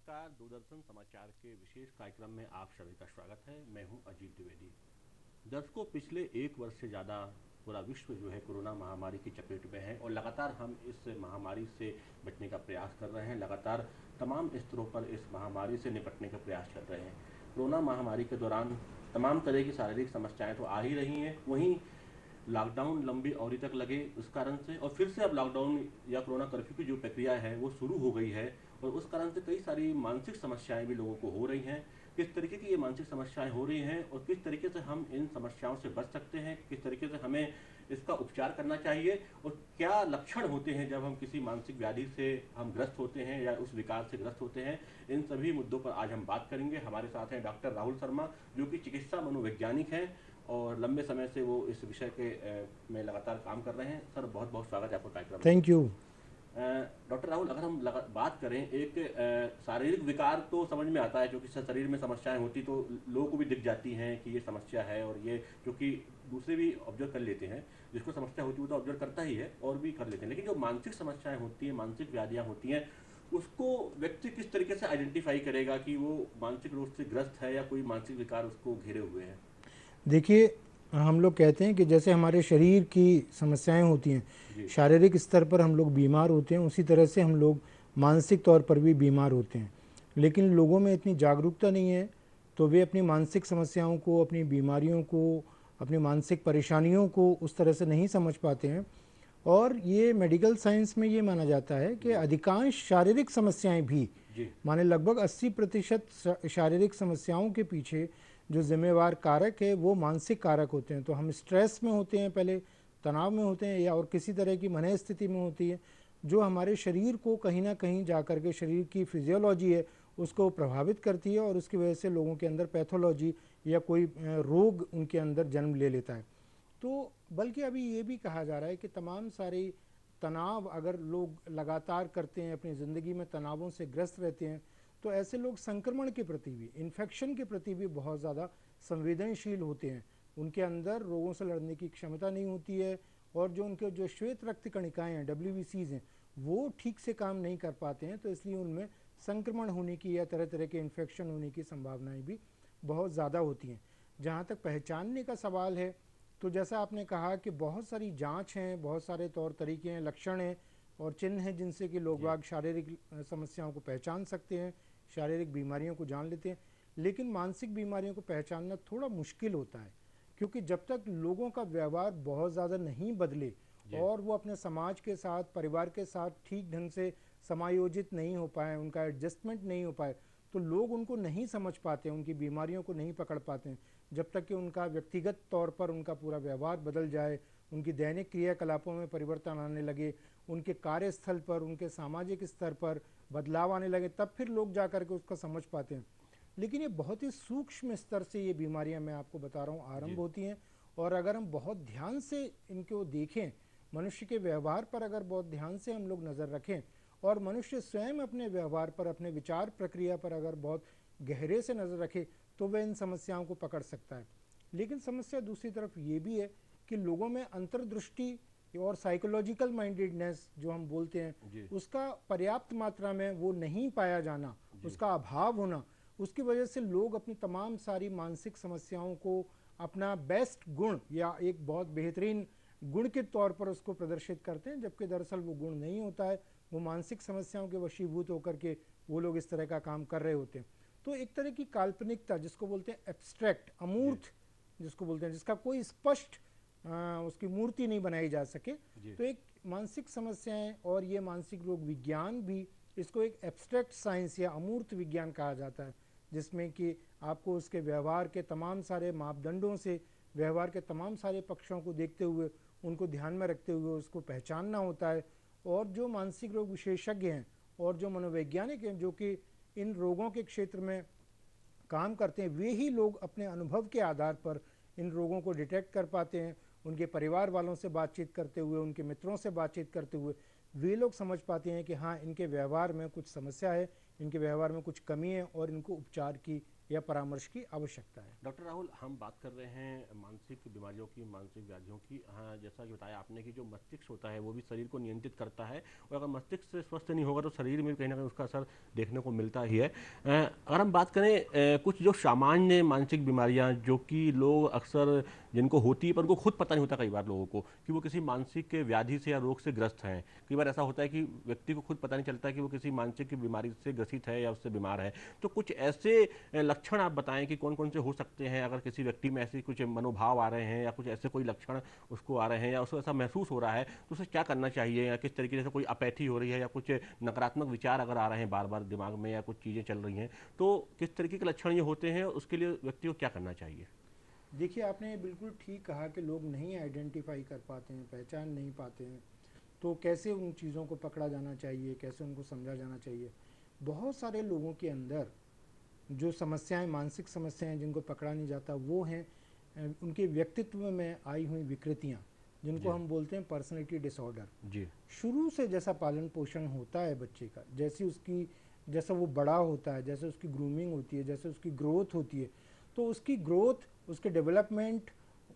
नमस्कार। दूरदर्शन समाचार के विशेष कार्यक्रम में आप सभी का स्वागत है। मैं हूं अजीत द्विवेदी। दर्शकों, पिछले एक वर्ष से ज़्यादा पूरा विश्व जो है कोरोना महामारी की चपेट में है और लगातार हम इस महामारी से बचने का प्रयास कर रहे हैं। लगातार तमाम स्तरों पर इस महामारी से निपटने का प्रयास कर रहे हैं। कोरोना महामारी के दौरान तमाम तरह की शारीरिक समस्याएं तो आ ही रही हैं, वहीं लॉकडाउन लंबी अवधि तक लगे उस कारण से, और फिर से अब लॉकडाउन या कोरोना कर्फ्यू की जो प्रक्रिया है वो शुरू हो गई है और उस कारण से कई सारी मानसिक समस्याएं भी लोगों को हो रही हैं। किस तरीके की ये मानसिक समस्याएं हो रही हैं और किस तरीके से हम इन समस्याओं से बच सकते हैं, किस तरीके से हमें इसका उपचार करना चाहिए और क्या लक्षण होते हैं जब हम किसी मानसिक व्याधि से हम ग्रस्त होते हैं या उस विकार से ग्रस्त होते हैं, इन सभी मुद्दों पर आज हम बात करेंगे। हमारे साथ हैं डॉक्टर राहुल शर्मा, जो कि चिकित्सा मनोवैज्ञानिक हैं और लंबे समय से वो इस विषय के में लगातार काम कर रहे हैं। सर, बहुत बहुत स्वागत है आपको कार्यक्रम में। Thank you. डॉक्टर राहुल, अगर हम बात करें, एक शारीरिक विकार तो समझ में आता है, क्योंकि शरीर में समस्याएं होती तो लोगों को भी दिख जाती हैं कि ये समस्या है, और ये क्योंकि दूसरे भी ऑब्जर्व कर लेते हैं। जिसको समस्या होती है वो तो ऑब्जर्व करता ही है और भी कर लेते हैं। लेकिन जो मानसिक समस्याएं होती हैं, मानसिक व्याधियाँ होती हैं, उसको व्यक्ति किस तरीके से आइडेंटिफाई करेगा कि वो मानसिक रूप से ग्रस्त है या कोई मानसिक विकार उसको घेरे हुए है? देखिए, हम लोग कहते हैं कि जैसे हमारे शरीर की समस्याएं होती हैं, शारीरिक स्तर पर हम लोग बीमार होते हैं, उसी तरह से हम लोग मानसिक तौर पर भी बीमार होते हैं। लेकिन लोगों में इतनी जागरूकता नहीं है, तो वे अपनी मानसिक समस्याओं को, अपनी बीमारियों को, अपनी मानसिक परेशानियों को उस तरह से नहीं समझ पाते हैं। और ये मेडिकल साइंस में ये माना जाता है कि अधिकांश शारीरिक समस्याएं भी, माने लगभग 80% शारीरिक समस्याओं के पीछे जो जिम्मेवार कारक है वो मानसिक कारक होते हैं। तो हम स्ट्रेस में होते हैं, पहले तनाव में होते हैं, या और किसी तरह की मनः स्थिति में होती है जो हमारे शरीर को कहीं ना कहीं जाकर के शरीर की फिजियोलॉजी है उसको प्रभावित करती है, और उसकी वजह से लोगों के अंदर पैथोलॉजी या कोई रोग उनके अंदर जन्म ले लेता है। तो बल्कि अभी ये भी कहा जा रहा है कि तमाम सारे तनाव अगर लोग लगातार करते हैं, अपनी ज़िंदगी में तनावों से ग्रस्त रहते हैं, तो ऐसे लोग संक्रमण के प्रति भी, इन्फेक्शन के प्रति भी बहुत ज़्यादा संवेदनशील होते हैं। उनके अंदर रोगों से लड़ने की क्षमता नहीं होती है, और जो उनके जो श्वेत रक्त कणिकाएँ हैं, WBCs हैं, वो ठीक से काम नहीं कर पाते हैं। तो इसलिए उनमें संक्रमण होने की या तरह तरह के इन्फेक्शन होने की संभावनाएं भी बहुत ज़्यादा होती हैं। जहाँ तक पहचानने का सवाल है, तो जैसा आपने कहा कि बहुत सारी जांच हैं, बहुत सारे तौर तरीके हैं, लक्षण हैं और चिन्ह हैं जिनसे कि लोग बाग शारीरिक समस्याओं को पहचान सकते हैं, शारीरिक बीमारियों को जान लेते हैं। लेकिन मानसिक बीमारियों को पहचानना थोड़ा मुश्किल होता है, क्योंकि जब तक लोगों का व्यवहार बहुत ज़्यादा नहीं बदले और वो अपने समाज के साथ, परिवार के साथ ठीक ढंग से समायोजित नहीं हो पाए, उनका एडजस्टमेंट नहीं हो पाए, तो लोग उनको नहीं समझ पाते, उनकी बीमारियों को नहीं पकड़ पाते हैं। जब तक कि उनका व्यक्तिगत तौर पर उनका पूरा व्यवहार बदल जाए, उनकी दैनिक क्रियाकलापों में परिवर्तन आने लगे, उनके कार्यस्थल पर, उनके सामाजिक स्तर पर बदलाव आने लगे, तब फिर लोग जा कर के उसको समझ पाते हैं। लेकिन ये बहुत ही सूक्ष्म स्तर से ये बीमारियां, मैं आपको बता रहा हूँ, आरंभ होती हैं। और अगर हम बहुत ध्यान से इनको देखें, मनुष्य के व्यवहार पर अगर बहुत ध्यान से हम लोग नज़र रखें, और मनुष्य स्वयं अपने व्यवहार पर, अपने विचार प्रक्रिया पर अगर बहुत गहरे से नज़र रखे, तो वह इन समस्याओं को पकड़ सकता है। लेकिन समस्या दूसरी तरफ ये भी है कि लोगों में अंतर्दृष्टि और साइकोलॉजिकल माइंडेडनेस जो हम बोलते हैं, उसका पर्याप्त मात्रा में वो नहीं पाया जाना, उसका अभाव होना, उसकी वजह से लोग अपनी तमाम सारी मानसिक समस्याओं को अपना बेस्ट गुण या एक बहुत बेहतरीन गुण के तौर पर उसको प्रदर्शित करते हैं, जबकि दरअसल वो गुण नहीं होता है। वो मानसिक समस्याओं के वशीभूत होकर के वो लोग इस तरह का काम कर रहे होते हैं। तो एक तरह की काल्पनिकता, जिसको बोलते हैं एब्स्ट्रैक्ट, अमूर्त जिसको बोलते हैं, जिसका कोई स्पष्ट उसकी मूर्ति नहीं बनाई जा सके, तो एक मानसिक समस्याएं और ये मानसिक रोग विज्ञान भी, इसको एक एब्स्ट्रैक्ट साइंस या अमूर्त विज्ञान कहा जाता है, जिसमें कि आपको उसके व्यवहार के तमाम सारे मापदंडों से, व्यवहार के तमाम सारे पक्षों को देखते हुए, उनको ध्यान में रखते हुए उसको पहचानना होता है। और जो मानसिक रोग विशेषज्ञ हैं और जो मनोवैज्ञानिक हैं, जो कि इन रोगों के क्षेत्र में काम करते हैं, वे ही लोग अपने अनुभव के आधार पर इन रोगों को डिटेक्ट कर पाते हैं। उनके परिवार वालों से बातचीत करते हुए, उनके मित्रों से बातचीत करते हुए वे लोग समझ पाते हैं कि हाँ, इनके व्यवहार में कुछ समस्या है, इनके व्यवहार में कुछ कमी है और इनको उपचार की या परामर्श की आवश्यकता है। डॉक्टर राहुल, हम बात कर रहे हैं मानसिक बीमारियों की, मानसिक व्याधियों की। हाँ, जैसा कि बताया आपने कि जो मस्तिष्क होता है वो भी शरीर को नियंत्रित करता है, और अगर मस्तिष्क से स्वस्थ नहीं होगा तो शरीर में भी कहीं ना कहीं उसका असर देखने को मिलता ही है। अगर हम बात करें कुछ जो सामान्य मानसिक बीमारियां जो कि लोग अक्सर जिनको होती है पर उनको खुद पता नहीं होता कई बार लोगों को कि वो किसी मानसिक व्याधि से या रोग से ग्रस्त हैं। कई बार ऐसा होता है कि व्यक्ति को खुद पता नहीं चलता कि वो किसी मानसिक बीमारी से ग्रसित है या उससे बीमार है। तो कुछ ऐसे लक्षण आप बताएं कि कौन कौन से हो सकते हैं अगर किसी व्यक्ति में ऐसे कुछ मनोभाव आ रहे हैं या कुछ ऐसे कोई लक्षण उसको आ रहे हैं या उसको ऐसा महसूस हो रहा है तो उसे क्या करना चाहिए, या किस तरीके से कोई अपैथी हो रही है या कुछ नकारात्मक विचार अगर आ रहे हैं बार बार दिमाग में या कुछ चीज़ें चल रही हैं तो किस तरीके के लक्षण ये होते हैं, उसके लिए व्यक्ति को क्या करना चाहिए? देखिए, आपने बिल्कुल ठीक कहा कि लोग नहीं आइडेंटिफाई कर पाते हैं, पहचान नहीं पाते हैं, तो कैसे उन चीज़ों को पकड़ा जाना चाहिए, कैसे उनको समझा जाना चाहिए। बहुत सारे लोगों के अंदर जो समस्याएं, मानसिक समस्याएं जिनको पकड़ा नहीं जाता, वो हैं उनके व्यक्तित्व में आई हुई विकृतियां, जिनको हम बोलते हैं पर्सनैलिटी डिसऑर्डर। जी। शुरू से जैसा पालन पोषण होता है बच्चे का, जैसा वो बड़ा होता है, जैसे उसकी ग्रूमिंग होती है, जैसे उसकी ग्रोथ होती है, तो उसकी ग्रोथ, उसके डेवलपमेंट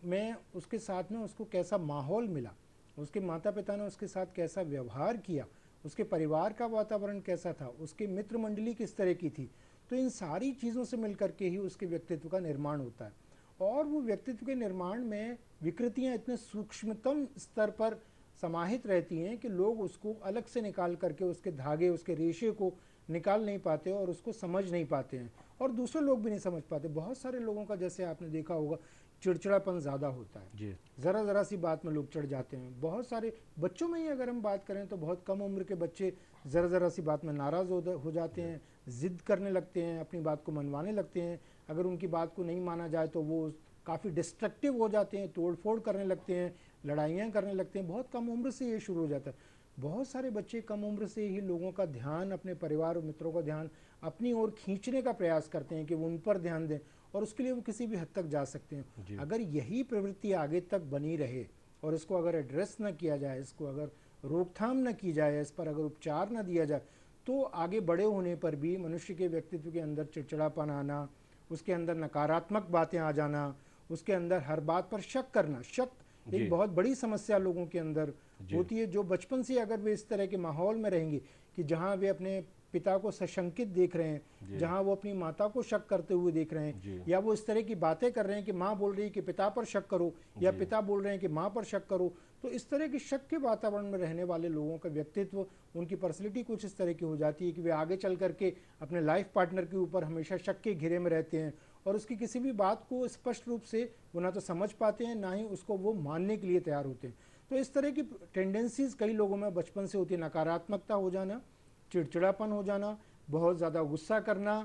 में उसके साथ में उसको कैसा माहौल मिला, उसके माता पिता ने उसके साथ कैसा व्यवहार किया, उसके परिवार का वातावरण कैसा था, उसकी मित्र मंडली किस तरह की थी, तो इन सारी चीज़ों से मिलकर के ही उसके व्यक्तित्व का निर्माण होता है। और वो व्यक्तित्व के निर्माण में विकृतियां इतने सूक्ष्मतम स्तर पर समाहित रहती हैं कि लोग उसको अलग से निकाल करके, उसके धागे, उसके रेशे को निकाल नहीं पाते और उसको समझ नहीं पाते हैं, और दूसरे लोग भी नहीं समझ पाते। बहुत सारे लोगों का, जैसे आपने देखा होगा, चिड़चिड़ापन ज़्यादा होता है, ज़रा ज़रा सी बात में लोग चढ़ जाते हैं। बहुत सारे बच्चों में ही अगर हम बात करें तो बहुत कम उम्र के बच्चे ज़रा ज़रा सी बात में नाराज़ हो जाते हैं, ज़िद करने लगते हैं, अपनी बात को मनवाने लगते हैं। अगर उनकी बात को नहीं माना जाए तो वो काफ़ी डिस्ट्रक्टिव हो जाते हैं, तोड़ फोड़ करने लगते हैं, लड़ाइयाँ करने लगते हैं। बहुत कम उम्र से ये शुरू हो जाता है। बहुत सारे बच्चे कम उम्र से ही लोगों का ध्यान, अपने परिवार और मित्रों का ध्यान अपनी ओर खींचने का प्रयास करते हैं कि वो उन पर ध्यान दें, और उसके लिए वो किसी भी हद तक जा सकते हैं। अगर यही प्रवृत्ति आगे तक बनी रहे और इसको अगर एड्रेस न किया जाए, इसको अगर रोकथाम न की जाए, इस पर अगर उपचार न दिया जाए, तो आगे बड़े होने पर भी मनुष्य के व्यक्तित्व के अंदर चिड़चिड़ापन आना, उसके अंदर नकारात्मक बातें आ जाना, उसके अंदर हर बात पर शक करना। शक एक बहुत बड़ी समस्या लोगों के अंदर होती है, जो बचपन से अगर वे इस तरह के माहौल में रहेंगे कि जहां वे अपने पिता को सशंकित देख रहे हैं, जहां वो अपनी माता को शक करते हुए देख रहे हैं, या वो इस तरह की बातें कर रहे हैं कि माँ बोल रही है कि पिता पर शक करो, या पिता बोल रहे हैं कि माँ पर शक करो, तो इस तरह के शक के वातावरण में रहने वाले लोगों का व्यक्तित्व, उनकी पर्सनैलिटी कुछ इस तरह की हो जाती है कि वे आगे चल करके अपने लाइफ पार्टनर के ऊपर हमेशा शक के घेरे में रहते हैं, और उसकी किसी भी बात को स्पष्ट रूप से वो ना तो समझ पाते हैं, ना ही उसको वो मानने के लिए तैयार होते हैं। तो इस तरह की टेंडेंसीज कई लोगों में बचपन से होती है। नकारात्मकता हो जाना, चिड़चिड़ापन हो जाना, बहुत ज़्यादा गुस्सा करना,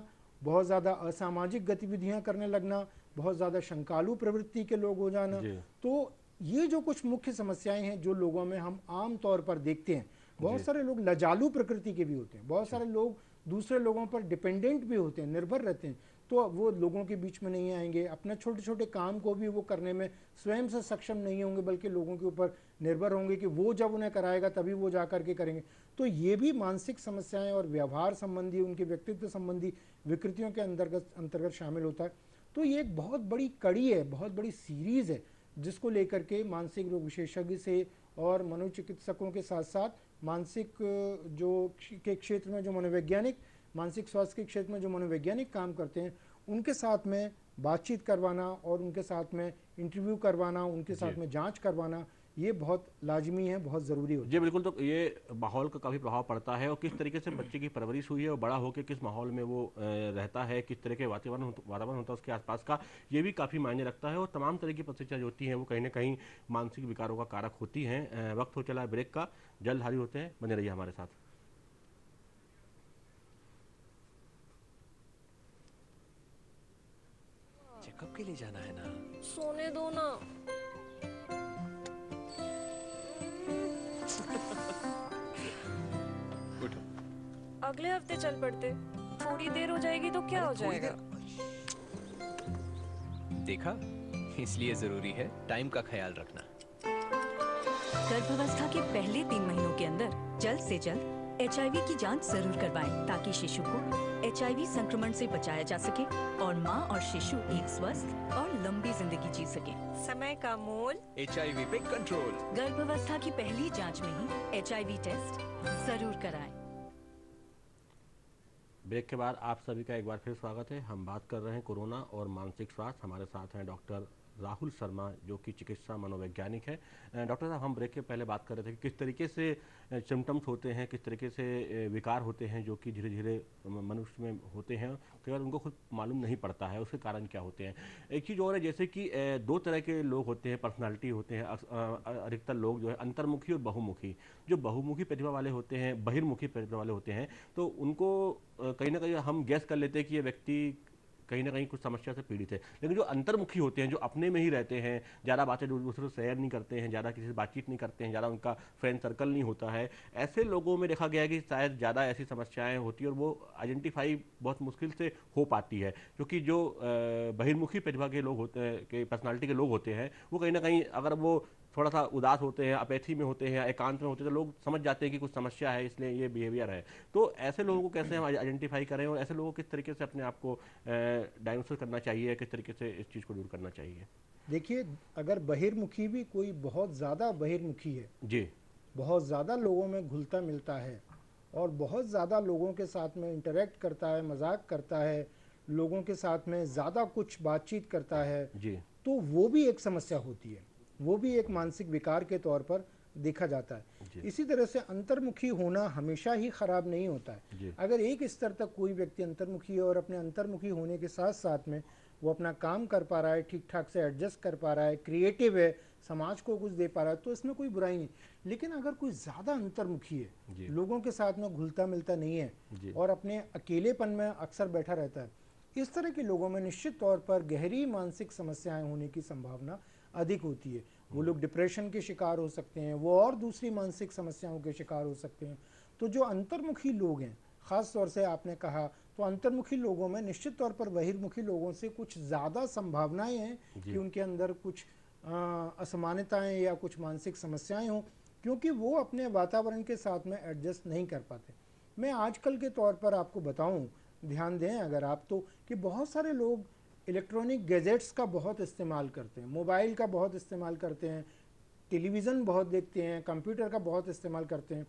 बहुत ज़्यादा असामाजिक गतिविधियां करने लगना, बहुत ज़्यादा शंकालु प्रवृत्ति के लोग हो जाना। तो ये जो कुछ मुख्य समस्याएं हैं जो लोगों में हम आम तौर पर देखते हैं। बहुत सारे लोग लजालू प्रकृति के भी होते हैं, बहुत सारे लोग दूसरे लोगों पर डिपेंडेंट भी होते हैं, निर्भर रहते हैं, तो वो लोगों के बीच में नहीं आएंगे। अपने छोटे छोटे काम को भी वो करने में स्वयं से सक्षम नहीं होंगे, बल्कि लोगों के ऊपर निर्भर होंगे कि वो जब उन्हें कराएगा तभी वो जा करके करेंगे। तो ये भी मानसिक समस्याएं और व्यवहार संबंधी, उनके व्यक्तित्व संबंधी विकृतियों के अंतर्गत शामिल होता है। तो ये एक बहुत बड़ी कड़ी है, बहुत बड़ी सीरीज है, जिसको लेकर के मानसिक रोग विशेषज्ञ से और मनोचिकित्सकों के साथ साथ मानसिक जो के क्षेत्र में जो मनोवैज्ञानिक, मानसिक स्वास्थ्य के क्षेत्र में जो मनोवैज्ञानिक काम करते हैं, उनके साथ में बातचीत करवाना और उनके साथ में इंटरव्यू करवाना, उनके साथ में जांच करवाना, ये बहुत लाजमी है, बहुत ज़रूरी होता है। जी बिल्कुल। तो ये माहौल का काफ़ी प्रभाव पड़ता है, और किस तरीके से बच्चे की परवरिश हुई है और बड़ा होकर किस माहौल में वो रहता है, किस तरह के वातावरण होता है उसके आसपास का, ये भी काफ़ी मायने रखता है। और तमाम तरह की परिस्थितियाँ जो होती हैं वो कहीं ना कहीं मानसिक विकारों का कारक होती हैं। वक्त हो चला है ब्रेक का, जल्द हाजिर होते हैं, बने रहिए हमारे साथ। चेकअप के लिए जाना है ना? सोने दो ना। उठो। अगले हफ्ते चल पड़ते, थोड़ी देर हो जाएगी तो क्या हो जाएगा? देखा, इसलिए जरूरी है टाइम का ख्याल रखना। गर्भावस्था के पहले 3 महीनों के अंदर जल्द से जल्द HIV की जांच जरूर करवाएं, ताकि शिशु को HIV संक्रमण से बचाया जा सके और माँ और शिशु एक स्वस्थ और लंबी जिंदगी जी सके। समय का मोल। HIV पे कंट्रोल। गर्भावस्था की पहली जांच में ही HIV टेस्ट जरूर कराएं। ब्रेक के बाद आप सभी का एक बार फिर स्वागत है। हम बात कर रहे हैं कोरोना और मानसिक स्वास्थ्य। हमारे साथ हैं डॉक्टर राहुल शर्मा, जो कि चिकित्सा मनोवैज्ञानिक है। डॉक्टर साहब, हम ब्रेक के पहले बात कर रहे थे कि किस तरीके से सिम्टम्स होते हैं, किस तरीके से विकार होते हैं जो कि धीरे धीरे मनुष्य में होते हैं, कई बार उनको खुद मालूम नहीं पड़ता है उसके कारण क्या होते हैं। एक चीज़ और है, जैसे कि दो तरह के लोग होते हैं, पर्सनालिटी होते हैं। अधिकतर लोग जो है अंतर्मुखी और बहुमुखी। जो बहुमुखी प्रतिभा वाले होते हैं, बहिर्मुखी प्रतिभा वाले होते हैं, तो उनको कहीं ना कहीं हम गैस कर लेते हैं कि ये व्यक्ति कहीं ना कहीं कुछ समस्या से पीड़ित है। लेकिन जो अंतर्मुखी होते हैं, जो अपने में ही रहते हैं, ज़्यादा बातें दूसरों से शेयर नहीं करते हैं, ज़्यादा किसी से बातचीत नहीं करते हैं, ज़्यादा उनका फ्रेंड सर्कल नहीं होता है, ऐसे लोगों में देखा गया है कि शायद ज़्यादा ऐसी समस्याएं होती हैं और वो आइडेंटिफाई बहुत मुश्किल से हो पाती है। क्योंकि जो बहिर्मुखी प्रतिभा के लोग होते हैं, के पर्सनालिटी के लोग होते हैं, वो कहीं ना कहीं अगर वो थोड़ा सा उदास होते हैं, अपैथी में होते हैं, एकांत में होते हैं, तो लोग समझ जाते हैं कि कुछ समस्या है, इसलिए ये बिहेवियर है। तो ऐसे लोगों को कैसे हम आइडेंटिफाई करें और ऐसे लोगों को किस तरीके से अपने आप को डायग्नोसिस करना चाहिए, किस तरीके से इस चीज़ को दूर करना चाहिए? देखिए, अगर बहिर्मुखी भी कोई बहुत ज़्यादा बहिर्मुखी है जी, बहुत ज़्यादा लोगों में घुलता मिलता है और बहुत ज़्यादा लोगों के साथ में इंटरेक्ट करता है, मजाक करता है, लोगों के साथ में ज़्यादा कुछ बातचीत करता है, जी, तो वो भी एक समस्या होती है, वो भी एक मानसिक विकार के तौर पर देखा जाता है। इसी तरह से अंतर्मुखी होना हमेशा ही खराब नहीं होता है। अगर एक स्तर तक कोई व्यक्ति अंतर्मुखी है और अपने अंतर्मुखी होने के साथ साथ में वो अपना काम कर पा रहा है, ठीक ठाक से एडजस्ट कर पा रहा है, क्रिएटिव है, समाज को कुछ दे पा रहा है, तो इसमें कोई बुराई नहीं। लेकिन अगर कोई ज़्यादा अंतर्मुखी है, लोगों के साथ में घुलता मिलता नहीं है और अपने अकेलेपन में अक्सर बैठा रहता है, इस तरह के लोगों में निश्चित तौर पर गहरी मानसिक समस्याएं होने की संभावना अधिक होती है। वो लोग डिप्रेशन के शिकार हो सकते हैं, वो और दूसरी मानसिक समस्याओं के शिकार हो सकते हैं। तो जो अंतर्मुखी लोग हैं, ख़ास तौर से आपने कहा, तो अंतर्मुखी लोगों में निश्चित तौर पर बहिर्मुखी लोगों से कुछ ज़्यादा संभावनाएं हैं कि उनके अंदर कुछ असमानताएं या कुछ मानसिक समस्याएं हों, क्योंकि वो अपने वातावरण के साथ में एडजस्ट नहीं कर पाते। मैं आजकल के तौर पर आपको बताऊं, ध्यान दें अगर आप, तो कि बहुत सारे लोग इलेक्ट्रॉनिक गैजेट्स का बहुत इस्तेमाल करते हैं, मोबाइल का बहुत इस्तेमाल करते हैं, टेलीविज़न बहुत देखते हैं, कंप्यूटर का बहुत इस्तेमाल करते हैं।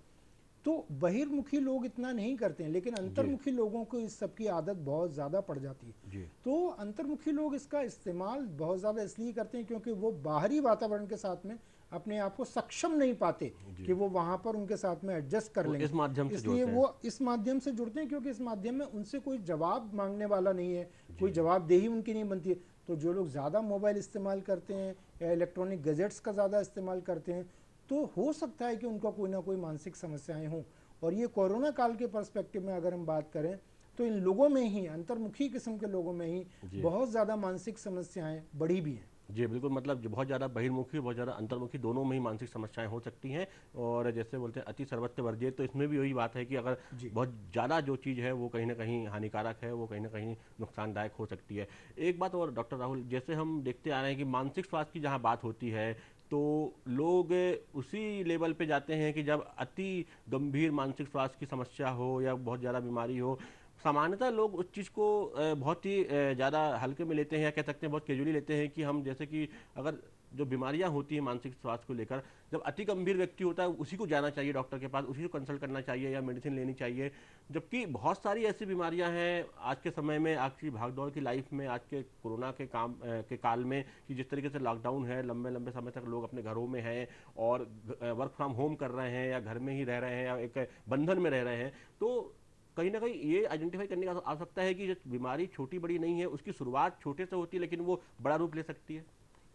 तो बहिर्मुखी लोग इतना नहीं करते हैं, लेकिन अंतर्मुखी लोगों को इस सब की आदत बहुत ज़्यादा पड़ जाती है। तो अंतर्मुखी लोग इसका इस्तेमाल बहुत ज़्यादा इसलिए करते हैं क्योंकि वो बाहरी वातावरण के साथ में अपने आप को सक्षम नहीं पाते कि वो वहाँ पर उनके साथ में एडजस्ट कर लेंगे। इस माध्यम से इसलिए वो इस माध्यम से जुड़ते हैं, क्योंकि इस माध्यम में उनसे कोई जवाब मांगने वाला नहीं है, कोई जवाबदेही उनकी नहीं बनती है। तो जो लोग ज़्यादा मोबाइल इस्तेमाल करते हैं या इलेक्ट्रॉनिक गैजेट्स का ज़्यादा इस्तेमाल करते हैं, तो हो सकता है कि उनका कोई ना कोई मानसिक समस्याएं हों। और ये कोरोना काल के पर्सपेक्टिव में अगर हम बात करें, तो इन लोगों में ही, अंतर्मुखी किस्म के लोगों में ही बहुत ज़्यादा मानसिक समस्याएं बढ़ी भी हैं। जी बिल्कुल, मतलब जो बहुत ज़्यादा बहिर्मुखी, बहुत ज़्यादा अंतर्मुखी, दोनों में ही मानसिक समस्याएं हो सकती हैं। और जैसे बोलते हैं अति सर्वत्र वर्जित, तो इसमें भी वही बात है कि अगर बहुत ज़्यादा जो चीज़ है वो कहीं ना कहीं हानिकारक है, वो कहीं ना कहीं नुकसानदायक हो सकती है। एक बात और डॉक्टर राहुल, जैसे हम देखते आ रहे हैं कि मानसिक स्वास्थ्य की जहाँ बात होती है, तो लोग उसी लेवल पे जाते हैं कि जब अति गंभीर मानसिक स्वास्थ्य की समस्या हो या बहुत ज़्यादा बीमारी हो, सामान्यतः लोग उस चीज़ को बहुत ही ज़्यादा हल्के में लेते हैं, या कह सकते हैं बहुत कैजुअली लेते हैं कि हम, जैसे कि अगर जो बीमारियां होती हैं मानसिक स्वास्थ्य को लेकर, जब अति गंभीर व्यक्ति होता है उसी को जाना चाहिए डॉक्टर के पास, उसी को कंसल्ट करना चाहिए या मेडिसिन लेनी चाहिए। जबकि बहुत सारी ऐसी बीमारियां हैं आज के समय में, आज की भागदौड़ की लाइफ में, आज के कोरोना के के काल में, कि जिस तरीके से लॉकडाउन है, लंबे लंबे समय तक लोग अपने घरों में हैं और वर्क फ्रॉम होम कर रहे हैं या घर में ही रह रहे हैं या एक बंधन में रह रहे हैं, तो कहीं ना कहीं ये आइडेंटिफाई करने की आवश्यकता है कि जो बीमारी छोटी बड़ी नहीं है, उसकी शुरुआत छोटे से होती है लेकिन वो बड़ा रूप ले सकती है।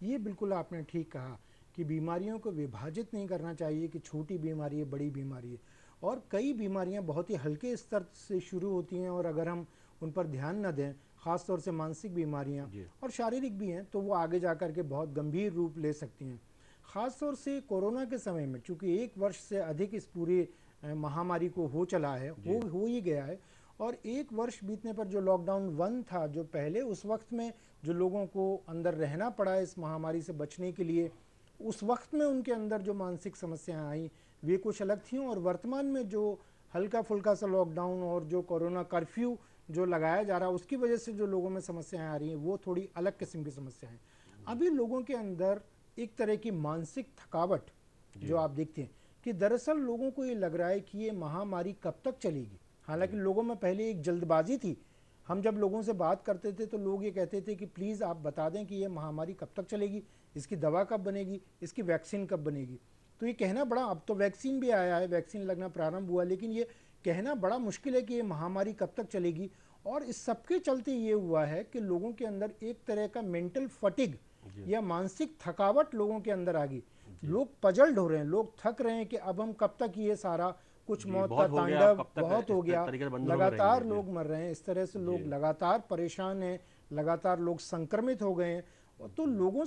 ये बिल्कुल आपने ठीक कहा कि बीमारियों को विभाजित नहीं करना चाहिए कि छोटी बीमारी है, बड़ी बीमारी है। और कई बीमारियां बहुत ही हल्के स्तर से शुरू होती हैं और अगर हम उन पर ध्यान न दें, ख़ास तौर से मानसिक बीमारियां और शारीरिक भी हैं, तो वो आगे जा कर के बहुत गंभीर रूप ले सकती हैं। ख़ास तौर से कोरोना के समय में, चूँकि 1 वर्ष से अधिक इस पूरी महामारी को हो चला है, हो ही गया है, और 1 वर्ष बीतने पर जो लॉकडाउन 1 था, जो पहले उस वक्त में जो लोगों को अंदर रहना पड़ा इस महामारी से बचने के लिए, उस वक्त में उनके अंदर जो मानसिक समस्याएं आई वे कुछ अलग थीं। और वर्तमान में जो हल्का फुल्का सा लॉकडाउन और जो कोरोना कर्फ्यू जो लगाया जा रहा है उसकी वजह से जो लोगों में समस्याएं आ रही हैं वो थोड़ी अलग किस्म की समस्याएं हैं। अभी लोगों के अंदर एक तरह की मानसिक थकावट जो आप देखते हैं कि दरअसल लोगों को ये लग रहा है कि ये महामारी कब तक चलेगी। हालांकि लोगों में पहले एक जल्दबाजी थी, हम जब लोगों से बात करते थे तो लोग ये कहते थे कि प्लीज़ आप बता दें कि ये महामारी कब तक चलेगी, इसकी दवा कब बनेगी, इसकी वैक्सीन कब बनेगी। तो ये कहना बड़ा, अब तो वैक्सीन भी आया है, वैक्सीन लगना प्रारंभ हुआ, लेकिन ये कहना बड़ा मुश्किल है कि ये महामारी कब तक चलेगी। और इस सबके चलते ये हुआ है कि लोगों के अंदर एक तरह का मेंटल फटिग या मानसिक थकावट लोगों के अंदर आ गई। लोग पजल्ड हो रहे हैं, लोग थक रहे हैं कि अब हम कब तक ये सारा कुछ मौत का तांडव, बहुत हो गया, लगातार लोग मर रहे हैं, इस तरह से लोग लगातार परेशान हैं, लगातार लोग संक्रमित हो गए हैं। तो लोगों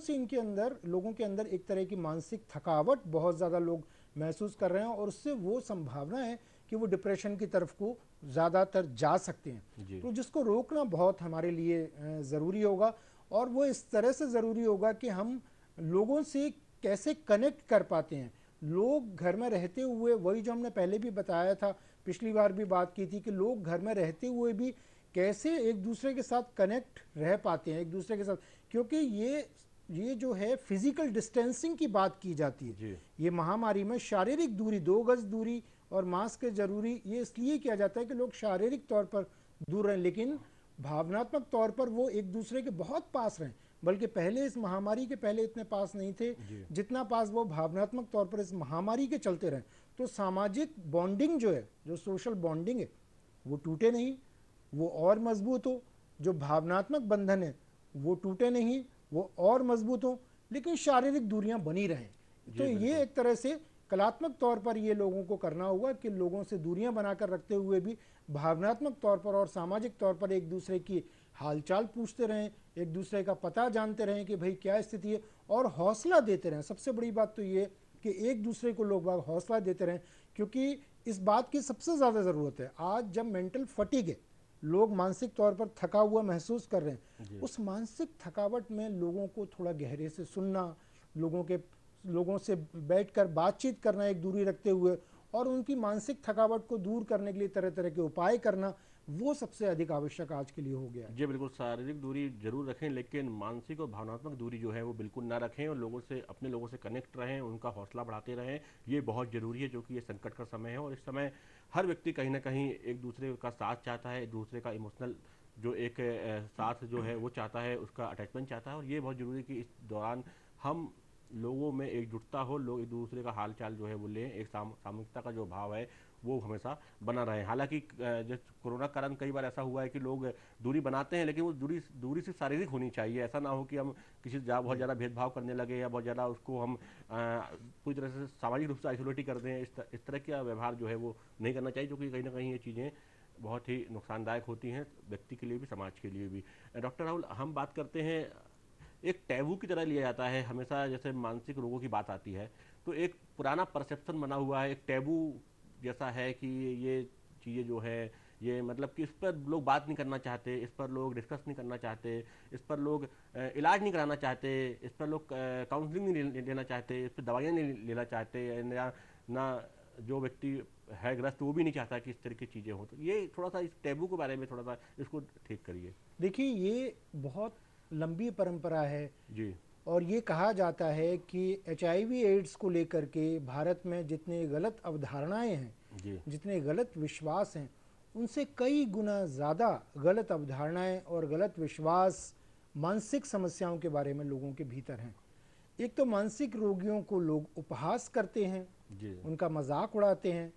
के अंदर एक तरह की मानसिक थकावट बहुत ज़्यादा लोग महसूस कर रहे हैं और उससे वो संभावना है कि वो डिप्रेशन की तरफ को ज़्यादातर जा सकते हैं। तो जिसको रोकना बहुत हमारे लिए ज़रूरी होगा और वो इस तरह से ज़रूरी होगा कि हम लोगों से कैसे कनेक्ट कर पाते हैं। लोग घर में रहते हुए, वही जो हमने पहले भी बताया था, पिछली बार भी बात की थी कि लोग घर में रहते हुए भी कैसे एक दूसरे के साथ कनेक्ट रह पाते हैं एक दूसरे के साथ, क्योंकि ये जो है फिजिकल डिस्टेंसिंग की बात की जाती है। ये महामारी में शारीरिक दूरी, 2 गज दूरी और मास्क जरूरी, ये इसलिए किया जाता है कि लोग शारीरिक तौर पर दूर रहें, लेकिन भावनात्मक तौर पर वो एक दूसरे के बहुत पास रहें। बल्कि पहले, इस महामारी के पहले इतने पास नहीं थे जितना पास वो भावनात्मक तौर पर इस महामारी के चलते रहे। तो सामाजिक बॉन्डिंग जो है, जो सोशल बॉन्डिंग है, वो टूटे नहीं, वो और मजबूत हो। जो भावनात्मक बंधन है वो टूटे नहीं, वो और मजबूत हो, लेकिन शारीरिक दूरियां बनी रहें। तो ये एक तरह से कलात्मक तौर पर ये लोगों को करना होगा कि लोगों से दूरियां बनाकर रखते हुए भी भावनात्मक तौर पर और सामाजिक तौर पर एक दूसरे की हालचाल पूछते रहें, एक दूसरे का पता जानते रहें कि भाई क्या स्थिति है, और हौसला देते रहें। सबसे बड़ी बात तो ये कि एक दूसरे को लोग हौसला देते रहें, क्योंकि इस बात की सबसे ज़्यादा ज़रूरत है। आज जब मेंटल फटीग है, लोग मानसिक तौर पर थका हुआ महसूस कर रहे हैं, उस मानसिक थकावट में लोगों को थोड़ा गहरे से सुनना, लोगों से बैठकर बातचीत करना एक दूरी रखते हुए, और उनकी मानसिक थकावट को दूर करने के लिए तरह तरह के उपाय करना, वो सबसे अधिक आवश्यक आज के लिए हो गया। जी बिल्कुल, शारीरिक दूरी जरूर रखें, लेकिन मानसिक और भावनात्मक दूरी जो है वो बिल्कुल ना रखें, और अपने लोगों से कनेक्ट रहें, उनका हौसला बढ़ाते रहें। ये बहुत ज़रूरी है, जो कि ये संकट का समय है, और इस समय हर व्यक्ति कहीं ना कहीं एक दूसरे का साथ चाहता है, एक दूसरे का इमोशनल जो एक साथ जो है वो चाहता है, उसका अटैचमेंट चाहता है। और ये बहुत ज़रूरी है कि इस दौरान हम लोगों में एकजुटता हो, लोग एक दूसरे का हाल चाल जो है वो लें, एक सामूहिकता का जो भाव है वो हमेशा बना रहे। हालांकि जैसे कोरोना कारण कई बार ऐसा हुआ है कि लोग दूरी बनाते हैं, लेकिन वो दूरी सिर्फ शारीरिक होनी चाहिए। ऐसा ना हो कि हम किसी से बहुत ज़्यादा भेदभाव करने लगे या बहुत ज़्यादा उसको हम पूरी तरह से सामाजिक रूप से आइसोलेट कर दें। इस तरह का व्यवहार जो है वो नहीं करना चाहिए, जो कि कहीं ना कहीं ये चीज़ें बहुत ही नुकसानदायक होती हैं, व्यक्ति के लिए भी, समाज के लिए भी। डॉक्टर राहुल, हम बात करते हैं, एक टैबू की तरह लिया जाता है हमेशा, जैसे मानसिक रोगों की बात आती है तो एक पुराना परसेप्शन बना हुआ है, एक टैबू जैसा है कि ये चीज़ें जो है, ये मतलब कि इस पर लोग बात नहीं करना चाहते, इस पर लोग डिस्कस नहीं करना चाहते, इस पर लोग इलाज नहीं कराना चाहते, इस पर लोग काउंसलिंग नहीं लेना चाहते, इस पर दवाइयाँ नहीं लेना चाहते, ना जो व्यक्ति है ग्रस्त वो भी नहीं चाहता कि इस तरह की चीज़ें हों। तो ये थोड़ा सा इस टैबू के बारे में थोड़ा सा इसको ठीक करिए। देखिए, ये बहुत लंबी परंपरा है जी, और ये कहा जाता है कि HIV एड्स को लेकर के भारत में जितने गलत अवधारणाएं हैं, जितने गलत विश्वास हैं, उनसे कई गुना ज़्यादा गलत अवधारणाएं और गलत विश्वास मानसिक समस्याओं के बारे में लोगों के भीतर हैं। एक तो मानसिक रोगियों को लोग उपहास करते हैं, उनका मजाक उड़ाते हैं।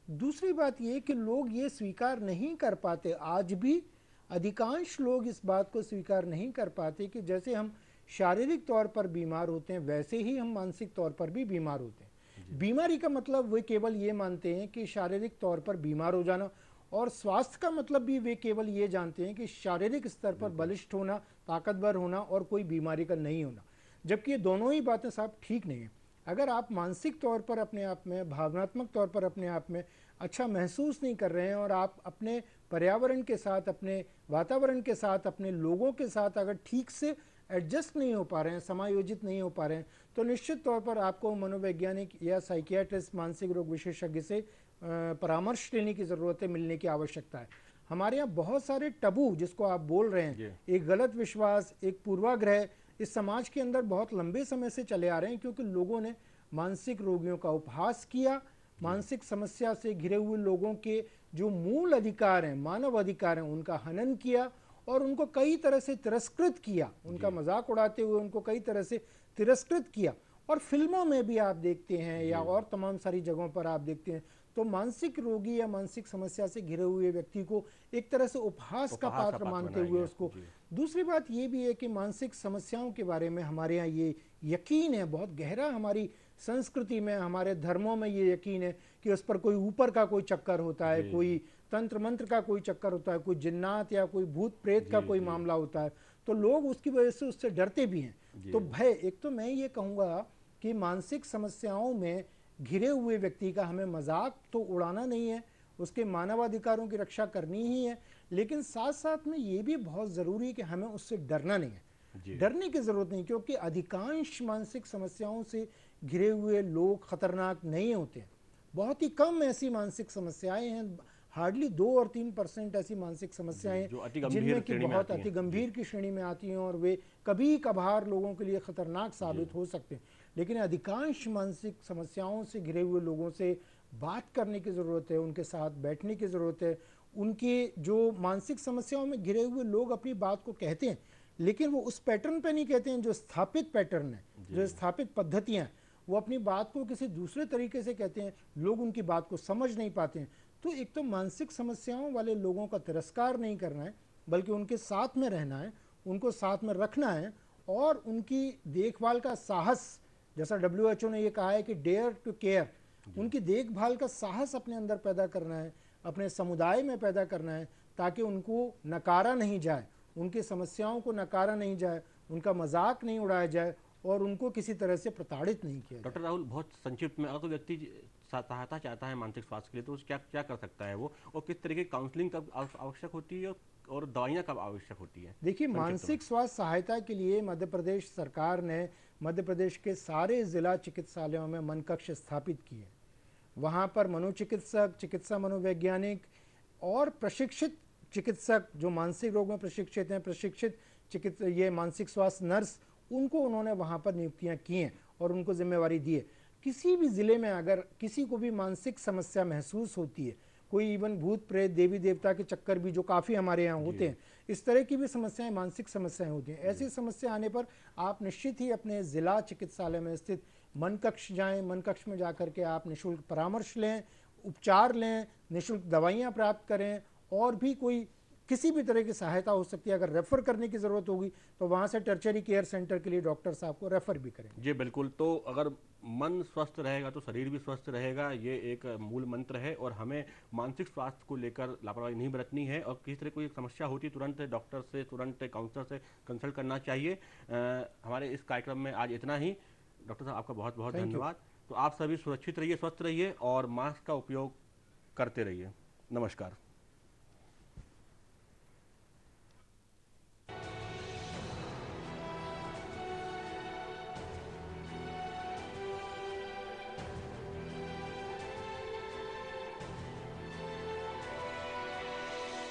दूसरी बात ये कि लोग ये स्वीकार नहीं कर पाते, आज भी अधिकांश लोग इस बात को स्वीकार नहीं कर पाते कि जैसे हम शारीरिक तौर पर बीमार होते हैं वैसे ही हम मानसिक तौर पर भी बीमार होते हैं। बीमारी का मतलब वे केवल ये मानते हैं कि शारीरिक तौर पर बीमार हो जाना, और स्वास्थ्य का मतलब भी वे केवल ये जानते हैं कि शारीरिक स्तर पर बलिष्ठ होना, ताकतवर होना और कोई बीमारी का नहीं होना। जबकि ये दोनों ही बातें साहब ठीक नहीं है। अगर आप मानसिक तौर पर अपने आप में, भावनात्मक तौर पर अपने आप में अच्छा महसूस नहीं कर रहे हैं, और आप अपने पर्यावरण के साथ, अपने वातावरण के साथ, अपने लोगों के साथ अगर ठीक से एडजस्ट नहीं हो पा रहे हैं, समायोजित नहीं हो पा रहे हैं, तो निश्चित तौर पर आपको मनोवैज्ञानिक या साइकियाट्रिस्ट, मानसिक रोग विशेषज्ञ से परामर्श लेने की ज़रूरत है, मिलने की आवश्यकता है। हमारे यहाँ बहुत सारे टबू जिसको आप बोल रहे हैं, एक गलत विश्वास, एक पूर्वाग्रह इस समाज के अंदर बहुत लंबे समय से चले आ रहे हैं, क्योंकि लोगों ने मानसिक रोगियों का उपहास किया, मानसिक समस्या से घिरे हुए लोगों के जो मूल अधिकार हैं, मानव अधिकार हैं, उनका हनन किया और उनको कई तरह से तिरस्कृत किया, उनका मजाक उड़ाते हुए उनको कई तरह से तिरस्कृत किया। और फिल्मों में भी आप देखते हैं या और तमाम सारी जगहों पर आप देखते हैं, तो मानसिक रोगी या मानसिक समस्या से घिरे हुए व्यक्ति को एक तरह से उपहास का पात्र मानते हुए उसको। दूसरी बात ये भी है कि मानसिक समस्याओं के बारे में हमारे यहाँ ये यकीन है, बहुत गहरा हमारी संस्कृति में, हमारे धर्मों में ये यकीन है कि उस पर कोई ऊपर का कोई चक्कर होता है, कोई तंत्र मंत्र का कोई चक्कर होता है, कोई जिन्नात या कोई भूत प्रेत का कोई मामला होता है, तो लोग उसकी वजह से उससे डरते भी हैं। तो भय, एक तो मैं ये कहूँगा कि मानसिक समस्याओं में घिरे हुए व्यक्ति का हमें मजाक तो उड़ाना नहीं है, उसके मानवाधिकारों की रक्षा करनी ही है, लेकिन साथ साथ में ये भी बहुत ज़रूरी है कि हमें उससे डरना नहीं है। डरने की ज़रूरत नहीं, क्योंकि अधिकांश मानसिक समस्याओं से घिरे हुए लोग खतरनाक नहीं होते हैं। बहुत ही कम ऐसी मानसिक समस्याएं हैं, हार्डली 2 और 3% ऐसी मानसिक समस्याएं जिनमें कि बहुत अति गंभीर की श्रेणी में आती हैं और वे कभी कभार लोगों के लिए खतरनाक साबित हो सकते हैं। लेकिन अधिकांश मानसिक समस्याओं से घिरे हुए लोगों से बात करने की ज़रूरत है, उनके साथ बैठने की ज़रूरत है। उनके जो मानसिक समस्याओं में घिरे हुए लोग अपनी बात को कहते हैं, लेकिन वो उस पैटर्न पे नहीं कहते हैं जो स्थापित पैटर्न है, जो स्थापित पद्धतियाँ, वो अपनी बात को किसी दूसरे तरीके से कहते हैं, लोग उनकी बात को समझ नहीं पाते हैं। तो एक तो मानसिक समस्याओं वाले लोगों का तिरस्कार नहीं करना है, बल्कि उनके साथ में रहना है, उनको साथ में रखना है और उनकी देखभाल का साहस, जैसा WHO ने ये कहा है कि डेयर टू केयर, उनकी देखभाल का साहस अपने अंदर पैदा करना है, अपने समुदाय में पैदा करना है, ताकि उनको नकारा नहीं जाए, उनकी समस्याओं को नकारा नहीं जाए, उनका मजाक नहीं उड़ाया जाए और उनको किसी तरह से प्रताड़ित नहीं किया। डॉक्टर राहुल, बहुत संक्षिप्त में, अगर कोई व्यक्ति सहायता चाहता है मानसिक स्वास्थ्य के लिए तो क्या क्या कर सकता है वो, और किस तरह की काउंसलिंग कब आवश्यक होती है और दवाइयाँ कब आवश्यक होती है? देखिए, मानसिक स्वास्थ्य सहायता के लिए मध्य प्रदेश सरकार ने मध्य प्रदेश के सारे जिला चिकित्सालयों में मनकक्ष स्थापित किए। वहाँ पर मनोचिकित्सक, चिकित्सा मनोवैज्ञानिक और प्रशिक्षित चिकित्सक जो मानसिक रोग में प्रशिक्षित हैं, प्रशिक्षित चिकित्सा, ये मानसिक स्वास्थ्य नर्स, उनको उन्होंने वहाँ पर नियुक्तियाँ की हैं और उनको जिम्मेवारी दी है। किसी भी ज़िले में अगर किसी को भी मानसिक समस्या महसूस होती है, कोई इवन भूत प्रेत देवी देवता के चक्कर भी जो काफ़ी हमारे यहाँ होते हैं, इस तरह की भी समस्याएं, मानसिक समस्याएं होती हैं। ऐसी समस्या आने पर आप निश्चित ही अपने ज़िला चिकित्सालय में स्थित मन कक्ष जाएँ, मन कक्ष में जाकर के आप निःशुल्क परामर्श लें, उपचार लें, निःशुल्क दवाइयाँ प्राप्त करें और भी कोई किसी भी तरह की सहायता हो सकती है। अगर रेफ़र करने की ज़रूरत होगी तो वहाँ से टर्चरी केयर सेंटर के लिए डॉक्टर साहब को रेफ़र भी करें। जी बिल्कुल। तो अगर मन स्वस्थ रहेगा तो शरीर भी स्वस्थ रहेगा, ये एक मूल मंत्र है और हमें मानसिक स्वास्थ्य को लेकर लापरवाही नहीं बरतनी है और किसी तरह कोई समस्या होती है तुरंत डॉक्टर से, तुरंत काउंसलर से कंसल्ट करना चाहिए। हमारे इस कार्यक्रम में आज इतना ही। डॉक्टर साहब आपका बहुत बहुत धन्यवाद। तो आप सभी सुरक्षित रहिए, स्वस्थ रहिए और मास्क का उपयोग करते रहिए। नमस्कार।